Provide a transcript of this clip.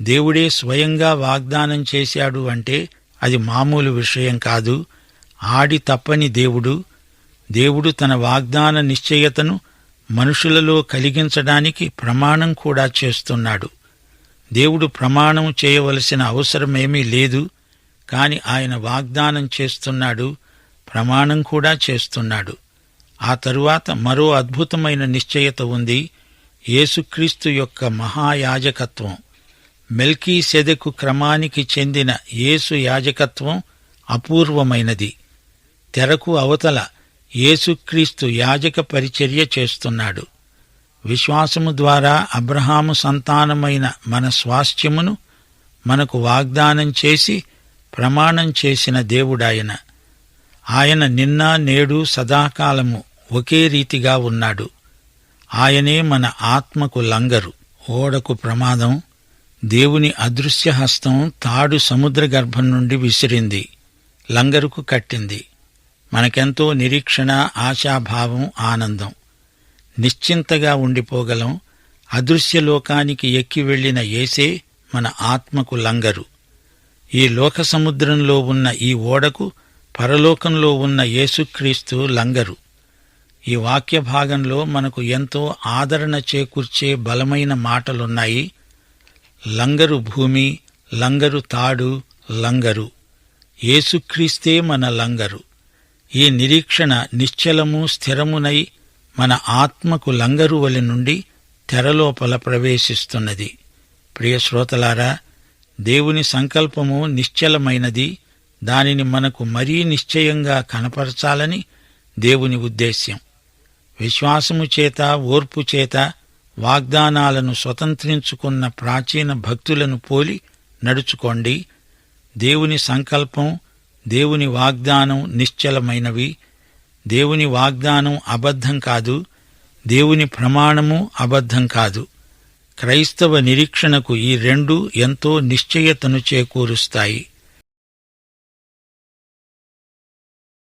దేవుడే స్వయంగా వాగ్దానం చేశాడు అంటే అది మామూలు విషయం కాదు. ఆడి తప్పని దేవుడు. దేవుడు తన వాగ్దాన నిశ్చయతను మనుషులలో కలిగించడానికి ప్రమాణం కూడా చేస్తున్నాడు. దేవుడు ప్రమాణం చేయవలసిన అవసరమేమీ లేదు, కాని ఆయన వాగ్దానం చేస్తున్నాడు, ప్రమాణం కూడా చేస్తున్నాడు. ఆ తరువాత మరో అద్భుతమైన నిశ్చయత ఉంది. యేసుక్రీస్తు యొక్క మహాయాజకత్వం. మెల్కీసెదెకు క్రమానికి చెందిన యేసు యాజకత్వం అపూర్వమైనది. తెరకు అవతల యేసుక్రీస్తు యాజక పరిచర్య చేస్తున్నాడు. విశ్వాసము ద్వారా అబ్రహాము సంతానమైన మన స్వాస్థ్యమును మనకు వాగ్దానం చేసి ప్రమాణం చేసిన దేవుడాయన. ఆయన నిన్న నేడు సదాకాలము ఒకే రీతిగా ఉన్నాడు. ఆయనే మన ఆత్మకు లంగరు. ఓడకు ప్రమాదం. దేవుని అదృశ్యహస్తం తాడు సముద్ర గర్భం నుండి విసిరింది, లంగరుకు కట్టింది. మనకెంతో నిరీక్షణ, ఆశాభావం, ఆనందం. నిశ్చింతగా ఉండిపోగలం. అదృశ్యలోకానికి ఎక్కి వెళ్లిన యేసే మన ఆత్మకు లంగరు. ఈ లోక సముద్రంలో ఉన్న ఈ ఓడకు పరలోకంలో ఉన్న యేసుక్రీస్తు లంగరు. ఈ వాక్య భాగంలో మనకు ఎంతో ఆదరణ చేకూర్చే బలమైన మాటలున్నాయి. లంగరు భూమి, లంగరు తాడు, లంగరు. యేసుక్రీస్తే మన లంగరు. ఈ నిరీక్షణ నిశ్చలము స్థిరమునై మన ఆత్మకు లంగరు వలె నుండి తెరలోపల ప్రవేశిస్తున్నది. ప్రియ శ్రోతలారా, దేవుని సంకల్పము నిశ్చలమైనది. దానిని మనకు మరీ నిశ్చయంగా కనపరచాలని దేవుని ఉద్దేశ్యం. విశ్వాసము చేత, ఓర్పు చేత వాగ్దానాలను స్వతంత్రించుకున్న ప్రాచీన భక్తులను పోలి నడుచుకోండి. దేవుని సంకల్పం, దేవుని వాగ్దానం నిశ్చలమైనవి. దేవుని వాగ్దానం అబద్ధం కాదు, దేవుని ప్రమాణము అబద్ధం కాదు. క్రైస్తవ నిరీక్షణకు ఈ రెండు ఎంతో నిశ్చయతను చేకూరుస్తాయి.